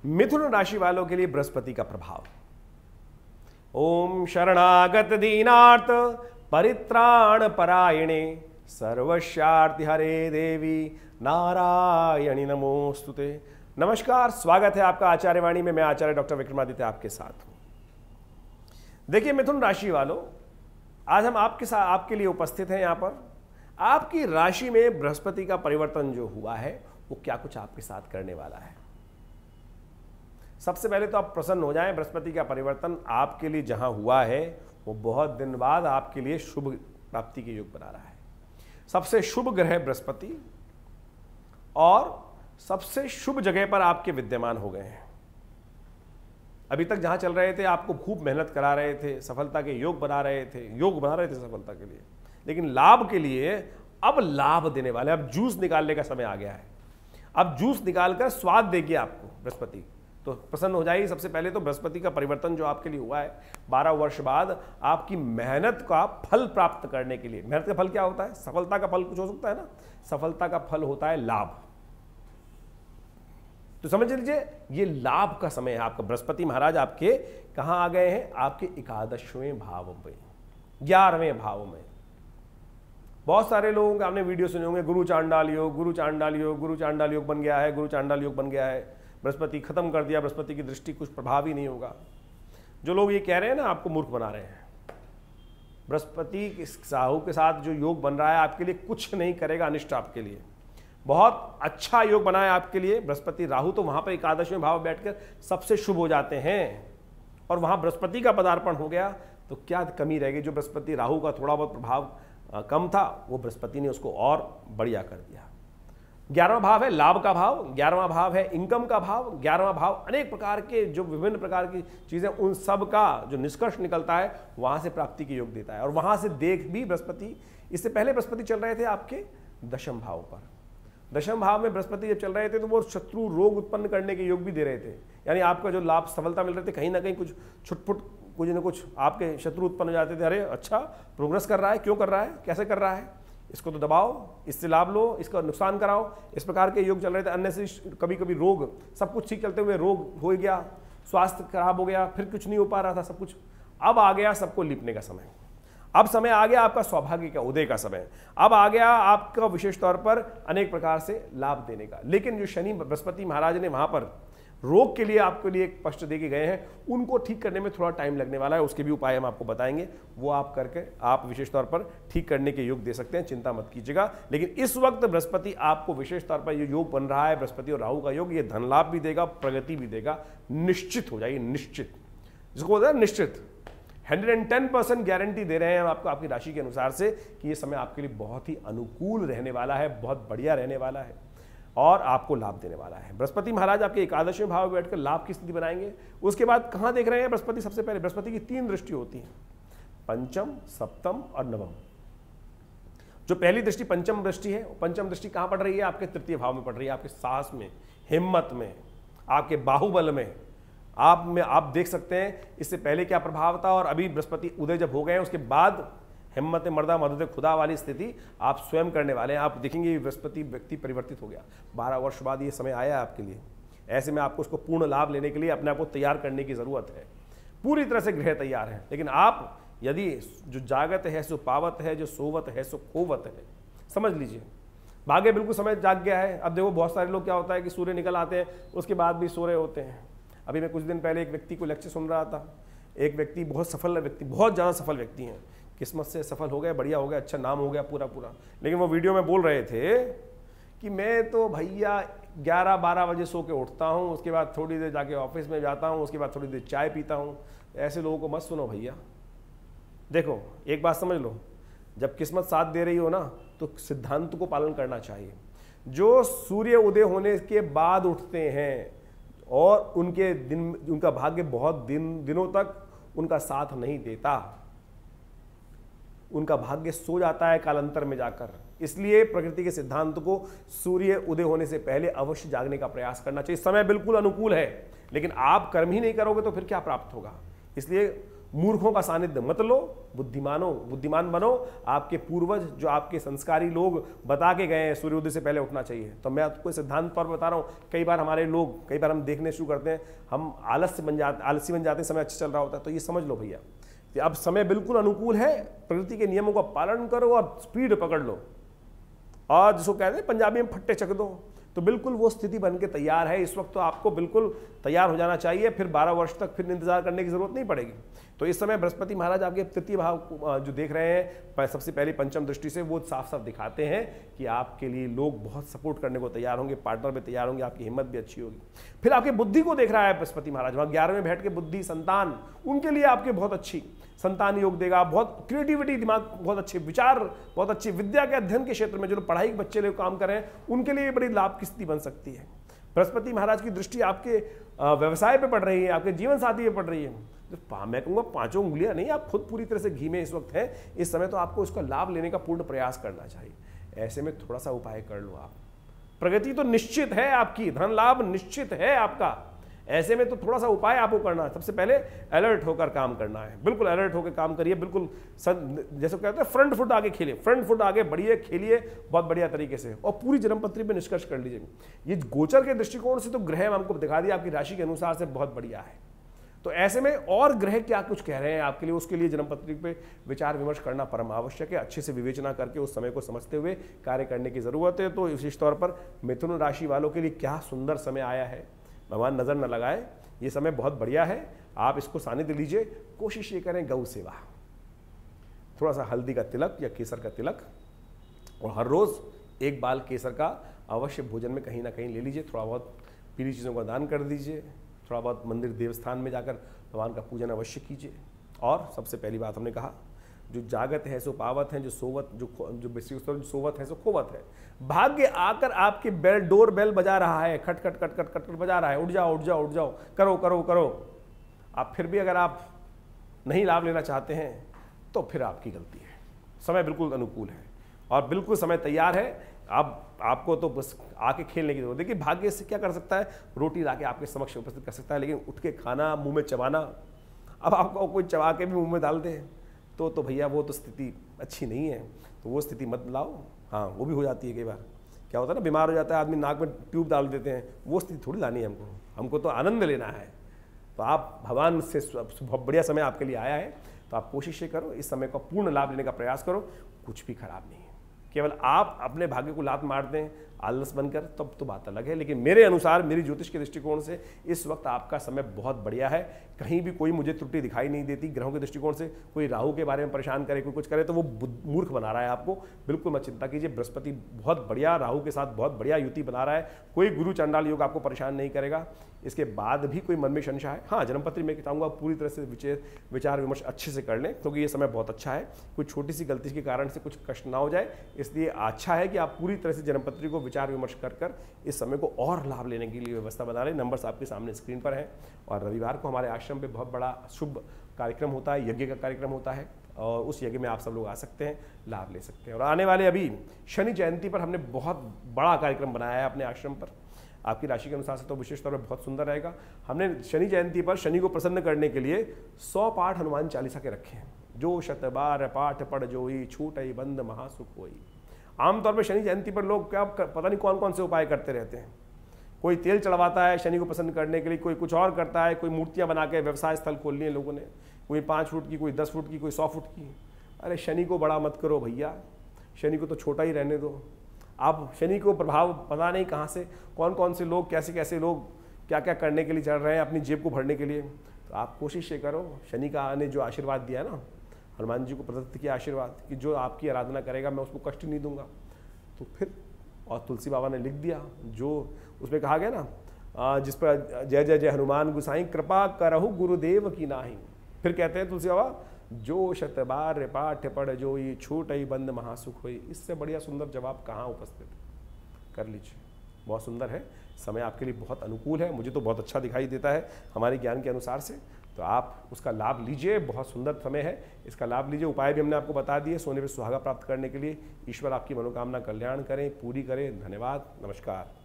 मिथुन राशि वालों के लिए बृहस्पति का प्रभाव। ओम शरणागत दीनार्थ परित्राण परायणे सर्वस्यार्ति हरे देवी नारायणी नमोस्तुते। नमस्कार, स्वागत है आपका आचार्यवाणी में। मैं आचार्य डॉक्टर विक्रमादित्य आपके साथ हूं। देखिए मिथुन राशि वालों, आज हम आपके लिए उपस्थित हैं। यहां पर आपकी राशि में बृहस्पति का परिवर्तन जो हुआ है वो क्या कुछ आपके साथ करने वाला है। सबसे पहले तो आप प्रसन्न हो जाएं। बृहस्पति का परिवर्तन आपके लिए जहां हुआ है वो बहुत दिन बाद आपके लिए शुभ प्राप्ति के योग बना रहा है। सबसे शुभ ग्रह बृहस्पति और सबसे शुभ जगह पर आपके विद्यमान हो गए हैं। अभी तक जहां चल रहे थे आपको खूब मेहनत करा रहे थे, सफलता के योग बना रहे थे सफलता के लिए, लेकिन लाभ के लिए अब लाभ देने वाले, अब जूस निकालने का समय आ गया है। अब जूस निकालकर स्वाद देगी आपको बृहस्पति, तो प्रसन्न हो जाइए। सबसे पहले तो बृहस्पति का परिवर्तन जो आपके लिए हुआ है 12 वर्ष बाद आपकी मेहनत का फल प्राप्त करने के लिए। मेहनत का फल क्या होता है? सफलता का फल कुछ हो सकता है ना, सफलता का फल होता है लाभ। तो समझ लीजिए ये लाभ का समय है आपका। बृहस्पति महाराज आपके कहां आ गए हैं? आपके 11वें भाव में, 11वें भाव में। बहुत सारे लोगों के आपने वीडियो सुने होंगे, गुरु चांडाल योग, गुरु चांडाल योग, गुरु चांडाल योग बन गया है, गुरु चांडाल योग बन गया है, बृहस्पति खत्म कर दिया, बृहस्पति की दृष्टि कुछ प्रभाव ही नहीं होगा। जो लोग ये कह रहे हैं ना, आपको मूर्ख बना रहे हैं। बृहस्पति राहु के साथ जो योग बन रहा है आपके लिए कुछ नहीं करेगा अनिष्ट आपके लिए। बहुत अच्छा योग बना है आपके लिए बृहस्पति राहु। तो वहां पर 11वें भाव बैठकर सबसे शुभ हो जाते हैं और वहां बृहस्पति का पदार्पण हो गया तो क्या कमी रहेगी। जो बृहस्पति राहु का थोड़ा बहुत प्रभाव कम था वो बृहस्पति ने उसको और बढ़िया कर दिया। 11वां भाव है लाभ का भाव, 11वां भाव है इनकम का भाव, 11वां भाव अनेक प्रकार के जो विभिन्न प्रकार की चीजें उन सब का जो निष्कर्ष निकलता है वहां से प्राप्ति के योग देता है। और वहां से देख भी बृहस्पति, इससे पहले बृहस्पति चल रहे थे आपके 10वें भाव पर। 10वें भाव में बृहस्पति जब चल रहे थे तो वो शत्रु रोग उत्पन्न करने के योग भी दे रहे थे। यानी आपका जो लाभ सफलता मिल रहे थे कहीं ना कहीं कुछ छुटपुट कुछ न कुछ आपके शत्रु उत्पन्न हो जाते थे। अरे अच्छा प्रोग्रेस कर रहा है, क्यों कर रहा है, कैसे कर रहा है, इसको तो दबाओ, इससे लाभ लो, इसका नुकसान कराओ। इस प्रकार के योग चल रहे थे। अन्य से कभी कभी रोग, सब कुछ ठीक चलते हुए रोग हो गया, स्वास्थ्य खराब हो गया, फिर कुछ नहीं हो पा रहा था सब कुछ। अब आ गया सबको लिपने का समय। अब समय आ गया आपका सौभाग्य का उदय का समय। अब आ गया आपका विशेष तौर पर अनेक प्रकार से लाभ देने का। लेकिन जो शनि बृहस्पति महाराज ने वहां पर रोग के लिए आपके लिए एक कष्ट दे के गए हैं, उनको ठीक करने में थोड़ा टाइम लगने वाला है। उसके भी उपाय हम आपको बताएंगे, वो आप करके आप विशेष तौर पर ठीक करने के योग दे सकते हैं, चिंता मत कीजिएगा। लेकिन इस वक्त बृहस्पति आपको विशेश तौर पर ये योग बन रहा है, बृहस्पति और राहु का योग, ये धन लाभ भी देगा, प्रगति भी देगा। निश्चित हो जाइए, निश्चित, जिसको बोलते हैं निश्चित। 110% गारंटी दे रहे हैं हम आपको आपकी राशि के अनुसार से कि ये समय आपके लिए बहुत ही अनुकूल रहने वाला है, बहुत बढ़िया रहने वाला है और आपको लाभ देने वाला है। बृहस्पति महाराज आपके 11वें भाव में बैठकर लाभ की स्थिति बनाएंगे। उसके बाद कहां देख रहे हैं बृहस्पति? सबसे पहले बृहस्पति की 3 दृष्टि होती है, पंचम, सप्तम और नवम। जो पहली दृष्टि पंचम दृष्टि है, पंचम दृष्टि कहां पड़ रही है? आपके 3य भाव में पड़ रही है, आपके साहस में, हिम्मत में, आपके बाहुबल में। आप देख सकते हैं इससे पहले क्या प्रभाव था और अभी बृहस्पति उदय जब हो गए हैं उसके बाद हिम्मत मर्दा मदद खुदा वाली स्थिति आप स्वयं करने वाले हैं। आप देखेंगे बृहस्पति व्यक्ति परिवर्तित हो गया। 12 वर्ष बाद ये समय आया आपके लिए। ऐसे में आपको उसको पूर्ण लाभ लेने के लिए अपने आप को तैयार करने की जरूरत है। पूरी तरह से ग्रह तैयार है। लेकिन आप यदि जो जागत है सो पावत है, जो सोवत है सो खोवत है, समझ लीजिए भाग्य बिल्कुल समय जाग गया है। अब देखो बहुत सारे लोग क्या होता है कि सूर्य निकल आते हैं उसके बाद भी सो रहे होते हैं। अभी मैं कुछ दिन पहले एक व्यक्ति को लेक्चर सुन रहा था। एक व्यक्ति बहुत सफल व्यक्ति, बहुत ज़्यादा सफल व्यक्ति हैं, किस्मत से सफल हो गए, बढ़िया हो गया, अच्छा नाम हो गया पूरा। लेकिन वो वीडियो में बोल रहे थे कि मैं तो भैया 11-12 बजे सो के उठता हूँ, उसके बाद थोड़ी देर जाके ऑफिस में जाता हूँ, उसके बाद थोड़ी देर चाय पीता हूँ। ऐसे लोगों को मत सुनो भैया। देखो एक बात समझ लो, जब किस्मत साथ दे रही हो ना तो सिद्धांत को पालन करना चाहिए। जो सूर्य उदय होने के बाद उठते हैं और उनका भाग्य बहुत दिनों तक उनका साथ नहीं देता, उनका भाग्य सो जाता है कालांतर में जाकर। इसलिए प्रकृति के सिद्धांत को सूर्य उदय होने से पहले अवश्य जागने का प्रयास करना चाहिए। समय बिल्कुल अनुकूल है, लेकिन आप कर्म ही नहीं करोगे तो फिर क्या प्राप्त होगा। इसलिए मूर्खों का सानिध्य मत लो, बुद्धिमान बनो। आपके पूर्वज जो आपके संस्कारी लोग बता के गए हैं सूर्योदय से पहले उठना चाहिए, तो मैं आपको सिद्धांत तौर पर बता रहा हूँ। कई बार हम देखने शुरू करते हैं, हम आलसी बन जाते हैं, समय अच्छा चल रहा होता है। तो ये समझ लो भैया कि अब समय बिल्कुल अनुकूल है, प्रकृति के नियमों का पालन करो और स्पीड पकड़ लो, और जिसको कहते हैं पंजाबी में फट्टे चक दो। तो बिल्कुल वो स्थिति बन के तैयार है इस वक्त, तो आपको बिल्कुल तैयार हो जाना चाहिए। फिर 12 वर्ष तक फिर इंतजार करने की जरूरत नहीं पड़ेगी। तो इस समय बृहस्पति महाराज आपके तृतीय भाव जो देख रहे हैं, सबसे पहले पंचम दृष्टि से वो साफ साफ दिखाते हैं कि आपके लिए लोग बहुत सपोर्ट करने को तैयार होंगे, पार्टनर भी तैयार होंगे, आपकी हिम्मत भी अच्छी होगी। फिर आपकी बुद्धि को देख रहा है बृहस्पति महाराज, वहाँ 11वें में बैठ के बुद्धि, संतान, उनके लिए आपके बहुत अच्छी संतान योग देगा। बहुत क्रिएटिविटी, दिमाग बहुत अच्छे, विचार बहुत अच्छे, विद्या के अध्ययन के क्षेत्र में जो पढ़ाई के बच्चे लोग काम कर रहे हैं उनके लिए बड़ी लाभ की स्थिति बन सकती है। बृहस्पति महाराज की दृष्टि आपके व्यवसाय पे पड़ रही है, आपके जीवन साथी पे पड़ रही है। तो मैं कहूँगा 5 उंगलियां नहीं, आप खुद पूरी तरह से घी में इस वक्त हैं इस समय, तो आपको इसका लाभ लेने का पूर्ण प्रयास करना चाहिए। ऐसे में थोड़ा सा उपाय कर लो आप, प्रगति तो निश्चित है आपकी, धन लाभ निश्चित है आपका। ऐसे में तो थोड़ा सा उपाय आपको करना है। सबसे पहले अलर्ट होकर काम करना है, बिल्कुल अलर्ट होकर काम करिए, बिल्कुल जैसे कहते हैं फ्रंट फुट आगे खेलिए, फ्रंट फुट आगे बढ़िए, खेलिए बहुत बढ़िया तरीके से, और पूरी जन्मपत्री पे निष्कर्ष कर लीजिए। ये गोचर के दृष्टिकोण से तो ग्रह हमको दिखा दिया आपकी राशि के अनुसार से बहुत बढ़िया है। तो ऐसे में और ग्रह क्या कुछ कह रहे हैं आपके लिए, उसके लिए जन्मपत्री पे विचार विमर्श करना परम आवश्यक है। अच्छे से विवेचना करके उस समय को समझते हुए कार्य करने की जरूरत है। तो विशेष तौर पर मिथुन राशि वालों के लिए क्या सुंदर समय आया है, भगवान नजर न लगाए, ये समय बहुत बढ़िया है। आप इसको सानिध्य लीजिए, कोशिश ये करें गौ सेवा, थोड़ा सा हल्दी का तिलक या केसर का तिलक, और हर रोज एक बाल केसर का अवश्य भोजन में कहीं ना कहीं ले लीजिए। थोड़ा बहुत पीली चीज़ों का दान कर दीजिए, थोड़ा बहुत मंदिर देवस्थान में जाकर भगवान का पूजन अवश्य कीजिए। और सबसे पहली बात हमने कहा, जो जागत है सो पावत है, जो सोवत जो सोवत है सो खोवत है। भाग्य आकर आपके डोर बेल बजा रहा है, खट खट खट खट खट बजा रहा है, उठ जाओ उठ जाओ उठ जाओ, करो करो करो। आप फिर भी अगर आप नहीं लाभ लेना चाहते हैं तो फिर आपकी गलती है। समय बिल्कुल अनुकूल है और बिल्कुल समय तैयार है। आपको तो बस आके खेलने की जरूरत है। देखिए भाग्य से क्या कर सकता है, रोटी लाके आपके समक्ष उपस्थित कर सकता है, लेकिन उठ के खाना, मुंह में चबाना, अब आपको कोई चबा के भी मुंह में डाल दे तो भैया वो तो स्थिति अच्छी नहीं है। तो वो स्थिति मत लाओ। हाँ, वो भी हो जाती है कई बार, क्या होता है ना, बीमार हो जाता है आदमी, नाक में ट्यूब डाल देते हैं, वो स्थिति थोड़ी लानी है हमको तो आनंद लेना है। तो आप भगवान से बहुत बढ़िया समय आपके लिए आया है, तो आप कोशिश करो इस समय का पूर्ण लाभ लेने का प्रयास करो। कुछ भी खराब नहीं है, केवल आप अपने भाग्य को लात मार दें आलस बनकर, तब तो बात अलग है। लेकिन मेरे अनुसार, मेरी ज्योतिष के दृष्टिकोण से इस वक्त आपका समय बहुत बढ़िया है। कहीं भी कोई मुझे त्रुटि दिखाई नहीं देती। ग्रहों के दृष्टिकोण से कोई राहु के बारे में परेशान करे, कोई कुछ करे तो वो मूर्ख बना रहा है आपको, बिल्कुल मत चिंता कीजिए। बृहस्पति बहुत बढ़िया, राहु के साथ बहुत बढ़िया युति बना रहा है। कोई गुरु चंडाल योग आपको परेशान नहीं करेगा। इसके बाद भी कोई मन में संशय है, हाँ, जन्मपत्री में चाहूँगा पूरी तरह से विचार विमर्श अच्छे से कर लें, क्योंकि ये समय बहुत अच्छा है। कोई छोटी सी गलती के कारण से कुछ कष्ट ना हो जाए, इसलिए अच्छा है कि आप पूरी तरह से जन्मपत्री को विचार विमर्श कर इस समय को और लाभ लेने के लिए व्यवस्था बना लें। नंबर्स आपके सामने स्क्रीन पर हैं। और रविवार को हमारे आश्रम पे बहुत बड़ा शुभ कार्यक्रम होता है, यज्ञ का कार्यक्रम होता है, और उस यज्ञ में आप सब लोग आ सकते हैं, लाभ ले सकते हैं। और आने वाले अभी शनि जयंती पर हमने बहुत बड़ा कार्यक्रम बनाया है अपने आश्रम पर। आपकी राशि के अनुसार से तो विशेष तौर पर बहुत सुंदर रहेगा। हमने शनि जयंती पर शनि को प्रसन्न करने के लिए 100 पाठ हनुमान चालीसा के रखे हैं। जो शतबार पाठ पढ़ जोई, छूटई बंद महासुख होई। आमतौर पर शनि जयंती पर लोग क्या पता नहीं कौन कौन से उपाय करते रहते हैं। कोई तेल चढ़वाता है शनि को प्रसन्न करने के लिए, कोई कुछ और करता है, कोई मूर्तियां बना के व्यवसाय स्थल खोल लिए लोगों ने, कोई 5 फुट की, कोई 10 फुट की, कोई 100 फुट की। अरे शनि को बड़ा मत करो भैया, शनि को तो छोटा ही रहने दो। आप शनि को प्रभाव पता नहीं कहाँ से, कौन कौन से लोग, कैसे कैसे लोग क्या क्या करने के लिए चल रहे हैं अपनी जेब को भरने के लिए। तो आप कोशिश ये करो, शनि का ने जो आशीर्वाद दिया है ना, हनुमान जी को प्रदत्त किया आशीर्वाद कि जो आपकी आराधना करेगा मैं उसको कष्ट नहीं दूंगा। तो फिर और तुलसी बाबा ने लिख दिया, जो उसमें कहा गया ना, जिस पर जय जय जय हनुमान गुसाई, कृपा करहु गुरुदेव की नाही। फिर कहते हैं तुलसी बाबा, जो शतबार पाठ पढ़ जोई, छूटई बंद महासुख होई। इससे बढ़िया सुंदर जवाब कहाँ उपस्थित कर लीजिए। बहुत सुंदर है, समय आपके लिए बहुत अनुकूल है, मुझे तो बहुत अच्छा दिखाई देता है हमारे ज्ञान के अनुसार से। तो आप उसका लाभ लीजिए, बहुत सुंदर समय है, इसका लाभ लीजिए। उपाय भी हमने आपको बता दिए सोने पे सुहागा प्राप्त करने के लिए। ईश्वर आपकी मनोकामना कल्याण करें, पूरी करें। धन्यवाद, नमस्कार।